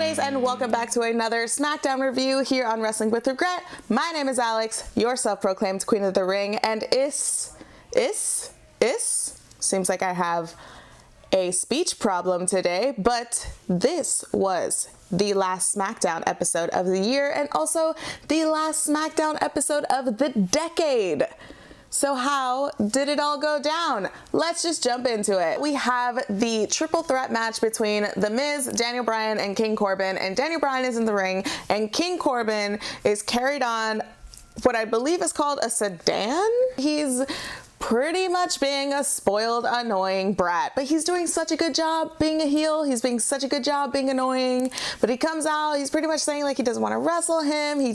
Fridays, and welcome back to another Smackdown review here on Wrestling with Regret. My name is Alex, your self-proclaimed Queen of the Ring, and seems like I have a speech problem today, but this was the last Smackdown episode of the year and also the last Smackdown episode of the decade. So how did it all go down? Let's just jump into it. We have the triple threat match between The Miz, Daniel Bryan, and King Corbin, and Daniel Bryan is in the ring, and King Corbin is carried on what I believe is called a sedan. He's pretty much being a spoiled, annoying brat, but he's doing such a good job being a heel. He's doing such a good job being annoying, but he comes out, he's pretty much saying like he doesn't want to wrestle him. He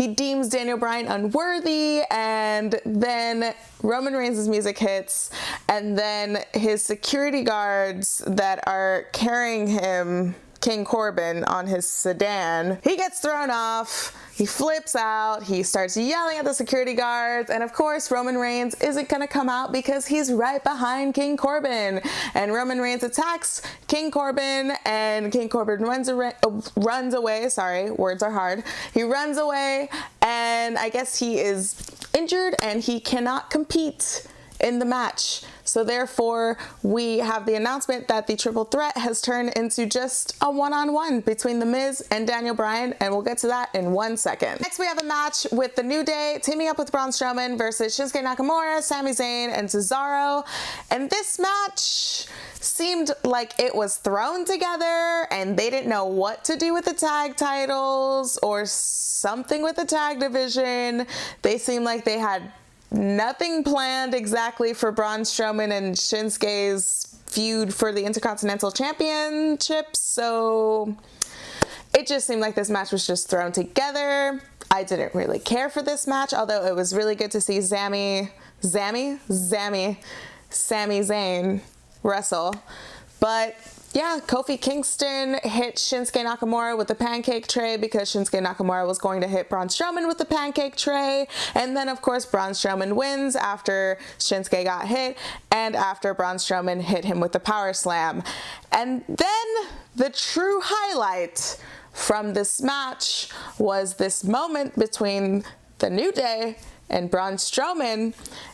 deems Daniel Bryan unworthy, and then Roman Reigns' music hits, and then his security guards that are carrying him, King Corbin, on his sedan, he gets thrown off, he flips out, he starts yelling at the security guards, and of course Roman Reigns isn't gonna come out because he's right behind King Corbin, and Roman Reigns attacks King Corbin, and King Corbin runs away, sorry, words are hard, he runs away, and I guess he is injured and he cannot compete in the match. So therefore, we have the announcement that the triple threat has turned into just a one-on-one between The Miz and Daniel Bryan, and we'll get to that in 1 second. Next, we have a match with The New Day teaming up with Braun Strowman versus Shinsuke Nakamura, Sami Zayn, and Cesaro. And this match seemed like it was thrown together and they didn't know what to do with the tag titles or something with the tag division. They seemed like they had nothing planned exactly for Braun Strowman and Shinsuke's feud for the Intercontinental Championship, so it just seemed like this match was just thrown together. I didn't really care for this match, although it was really good to see Sami Zayn wrestle. But yeah, Kofi Kingston hit Shinsuke Nakamura with the pancake tray because Shinsuke Nakamura was going to hit Braun Strowman with the pancake tray. And then, of course, Braun Strowman wins after Shinsuke got hit and after Braun Strowman hit him with the power slam. And then the true highlight from this match was this moment between The New Day and Braun Strowman,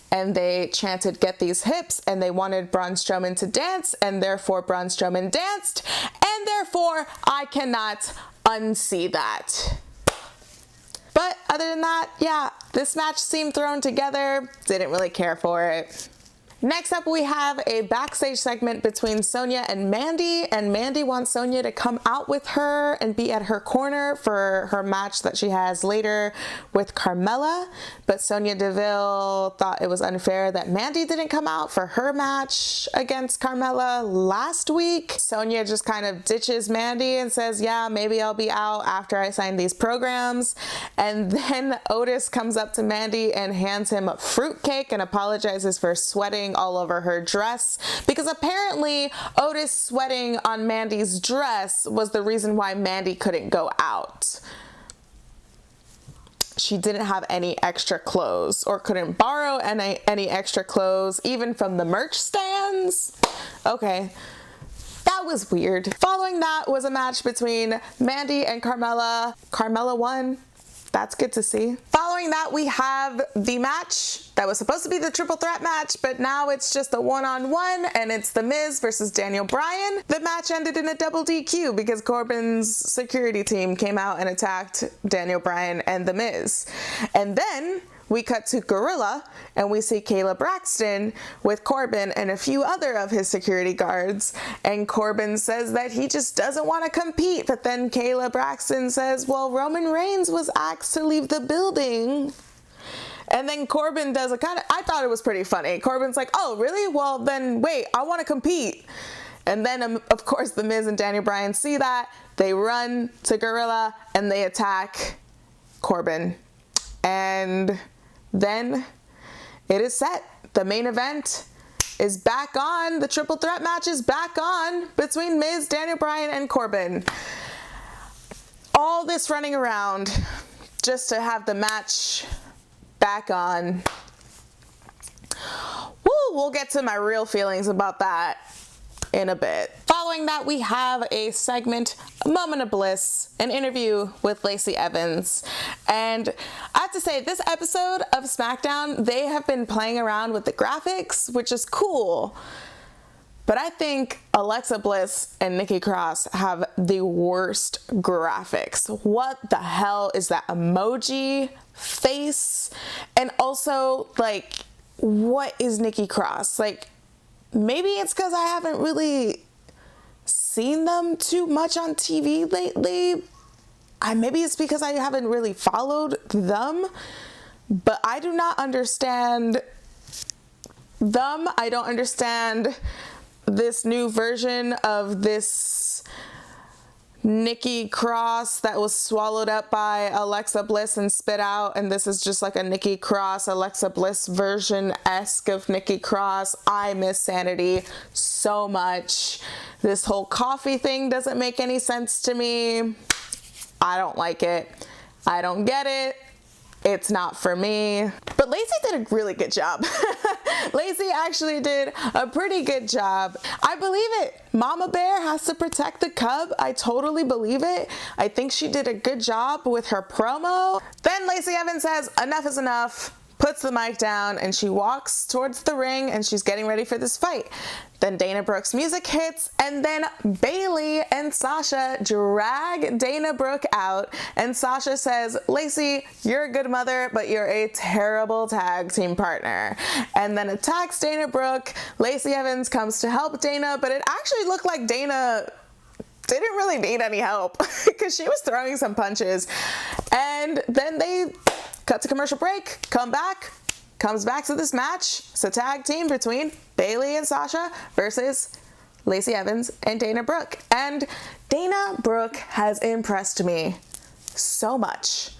and they chanted "get these hips," and they wanted Braun Strowman to dance, and therefore Braun Strowman danced, and therefore I cannot unsee that. But other than that, yeah, this match seemed thrown together, didn't really care for it. Next up, we have a backstage segment between Sonya and Mandy wants Sonya to come out with her and be at her corner for her match that she has later with Carmella, but Sonya Deville thought it was unfair that Mandy didn't come out for her match against Carmella last week. Sonya just kind of ditches Mandy and says, yeah, maybe I'll be out after I sign these programs, and then Otis comes up to Mandy and hands him a fruitcake and apologizes for sweating all over her dress, because apparently Otis sweating on Mandy's dress was the reason why Mandy couldn't go out. She didn't have any extra clothes or couldn't borrow any extra clothes, even from the merch stands. Okay. That was weird. Following that was a match between Mandy and Carmella. Carmella won. That's good to see. Following that, we have the match that was supposed to be the triple threat match, but now it's just a one-on-one, and it's The Miz versus Daniel Bryan. The match ended in a double DQ because Corbin's security team came out and attacked Daniel Bryan and The Miz. And then we cut to Gorilla, and we see Kayla Braxton with Corbin and a few other of his security guards, and Corbin says that he just doesn't want to compete, but then Kayla Braxton says, well, Roman Reigns was asked to leave the building. And then Corbin does a kind of, I thought it was pretty funny. Corbin's like, oh, really? Well, then wait, I want to compete. And then, of course, The Miz and Daniel Bryan see that. They run to Gorilla, and they attack Corbin. And then it is set. The main event is back on. The triple threat match is back on between Miz, Daniel Bryan, and Corbin. All this running around just to have the match back on. Woo, we'll get to my real feelings about that in a bit. Following that, we have a segment a moment of bliss, an interview with Lacey Evans. And I have to say, this episode of SmackDown, they have been playing around with the graphics, which is cool. But I think Alexa Bliss and Nikki Cross have the worst graphics. What the hell is that emoji face? And also, like, what is Nikki Cross? Like, maybe it's because I haven't really seen them too much on TV lately. Maybe it's because I haven't really followed them, but I do not understand them. I don't understand this new version of this Nikki Cross that was swallowed up by Alexa Bliss and spit out, and this is just like a Nikki Cross, Alexa Bliss version-esque of Nikki Cross. I miss Sanity so much. This whole coffee thing doesn't make any sense to me. I don't like it. I don't get it. It's not for me. But Lacey did a really good job. Lacey actually did a pretty good job. I believe it. Mama Bear has to protect the cub. I totally believe it. I think she did a good job with her promo. Then Lacey Evans says, enough is enough, puts the mic down, and she walks towards the ring and she's getting ready for this fight. Then Dana Brooke's music hits, and then Bayley and Sasha drag Dana Brooke out, and Sasha says, Lacey, you're a good mother, but you're a terrible tag team partner, and then attacks Dana Brooke. Lacey Evans comes to help Dana, but it actually looked like Dana didn't really need any help because she was throwing some punches. And then they cut to commercial break, comes back to this match. It's a tag team between Bayley and Sasha versus Lacey Evans and Dana Brooke. And Dana Brooke has impressed me so much.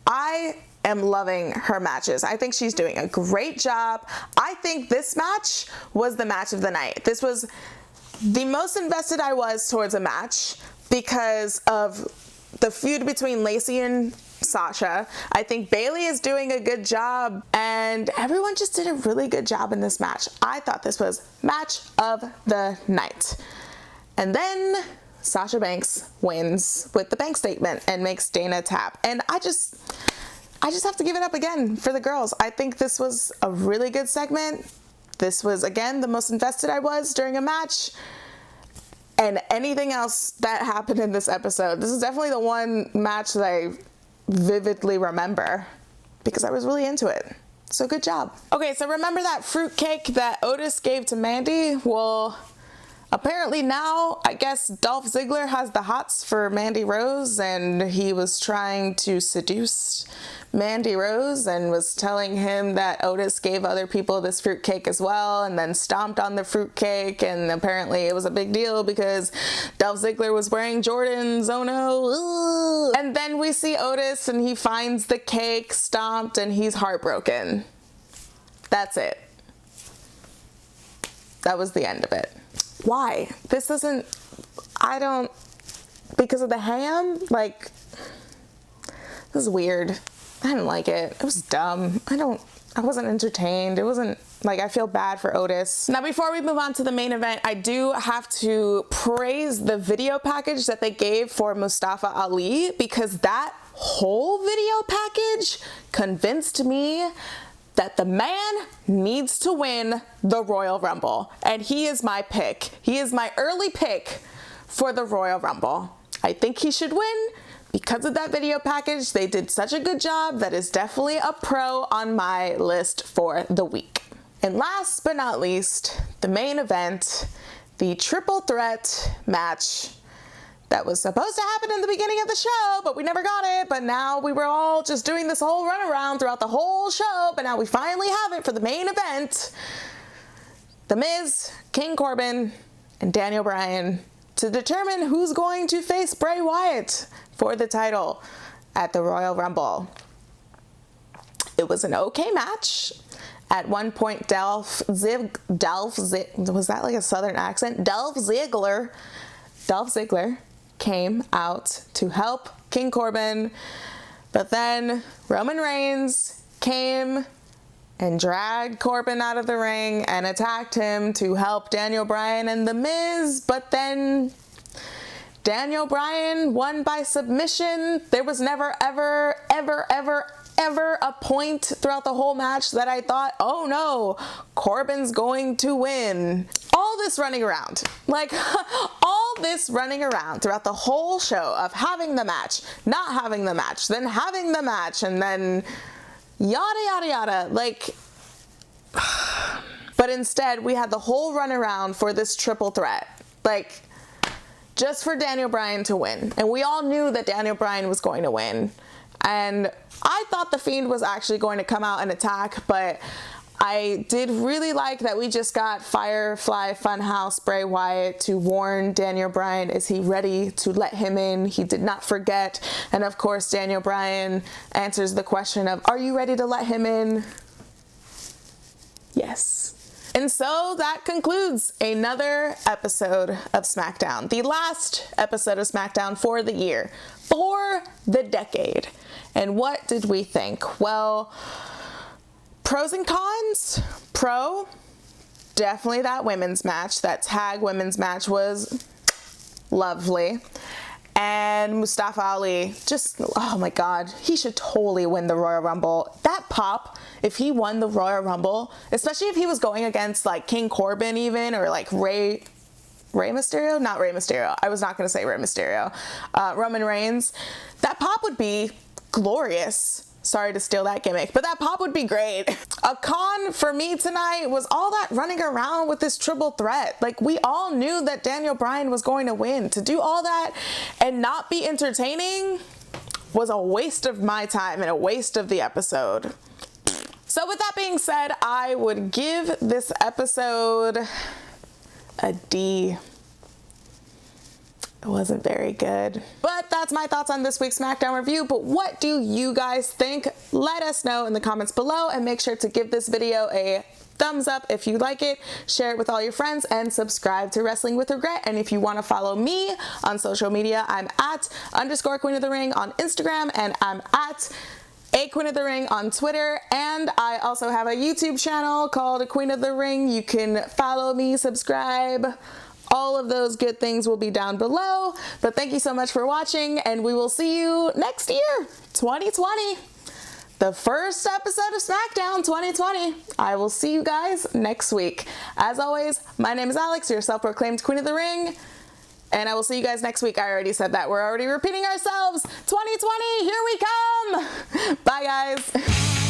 I am loving her matches. I think she's doing a great job. I think this match was the match of the night. This was the most invested I was towards a match because of the feud between Lacey and Sasha. I think Bayley is doing a good job, and everyone just did a really good job in this match. I thought this was match of the night. And then Sasha Banks wins with the bank statement and makes Dana tap. And I just have to give it up again for the girls. I think this was a really good segment. This was, again, the most invested I was during a match. And anything else that happened in this episode, this is definitely the one match that I vividly remember because I was really into it. So good job. Okay, so remember that fruitcake that Otis gave to Mandy? Well, apparently now, I guess Dolph Ziggler has the hots for Mandy Rose, and he was trying to seduce Mandy Rose and was telling him that Otis gave other people this fruitcake as well, and then stomped on the fruitcake, and apparently it was a big deal because Dolph Ziggler was wearing Jordans. Oh no. And then we see Otis and he finds the cake stomped and he's heartbroken. That's it. That was the end of it. Why? This doesn't, because of the ham? Like, this is weird. I didn't like it. It was dumb. I wasn't entertained. It wasn't, like, I feel bad for Otis. Now, before we move on to the main event, I do have to praise the video package that they gave for Mustafa Ali, because that whole video package convinced me that the man needs to win the Royal Rumble. And he is my pick. He is my early pick for the Royal Rumble. I think he should win because of that video package. They did such a good job. That is definitely a pro on my list for the week. And last but not least, the main event, the triple threat match that was supposed to happen in the beginning of the show, but we never got it. But now we were all just doing this whole runaround throughout the whole show, but now we finally have it for the main event. The Miz, King Corbin, and Daniel Bryan to determine who's going to face Bray Wyatt for the title at the Royal Rumble. It was an okay match. At one point, was that like a southern accent? Dolph Ziggler came out to help King Corbin, but then Roman Reigns came and dragged Corbin out of the ring and attacked him to help Daniel Bryan and The Miz, but then Daniel Bryan won by submission. There was never, ever, ever, ever, ever a point throughout the whole match that I thought, oh no, Corbin's going to win. All this running around, like all this running around throughout the whole show of having the match, not having the match, then having the match, and then yada, yada, yada, like, but instead we had the whole run around for this triple threat, like, just for Daniel Bryan to win. And we all knew that Daniel Bryan was going to win. And I thought The Fiend was actually going to come out and attack, but I did really like that we just got Firefly Funhouse Bray Wyatt to warn Daniel Bryan, is he ready to let him in? He did not forget. And of course, Daniel Bryan answers the question of, are you ready to let him in? Yes. And so that concludes another episode of SmackDown, the last episode of SmackDown for the year, for the decade. And what did we think? Well, pros and cons. Pro, definitely that women's match, that tag women's match was lovely. And Mustafa Ali, just, oh my God, he should totally win the Royal Rumble. That pop, if he won the Royal Rumble, especially if he was going against like King Corbin even, or like Rey Mysterio? Not Rey Mysterio. I was not going to say Rey Mysterio. Roman Reigns. That pop would be glorious. Sorry to steal that gimmick, but that pop would be great. A con for me tonight was all that running around with this triple threat. Like, we all knew that Daniel Bryan was going to win. To do all that and not be entertaining was a waste of my time and a waste of the episode. So with that being said, I would give this episode a D. It wasn't very good. But that's my thoughts on this week's SmackDown review. But what do you guys think? Let us know in the comments below, and make sure to give this video a thumbs up if you like it, share it with all your friends, and subscribe to Wrestling with Regret. And if you want to follow me on social media, I'm at _Queen of the Ring on Instagram, and I'm at Queen of the Ring on Twitter, and I also have a YouTube channel called Queen of the Ring. You can follow me, subscribe. All of those good things will be down below. But thank you so much for watching, and we will see you next year, 2020. The first episode of SmackDown 2020. I will see you guys next week. As always, my name is Alex, your self-proclaimed Queen of the Ring, and I will see you guys next week. I already said that. We're already repeating ourselves. 2020, here we come. Bye, guys.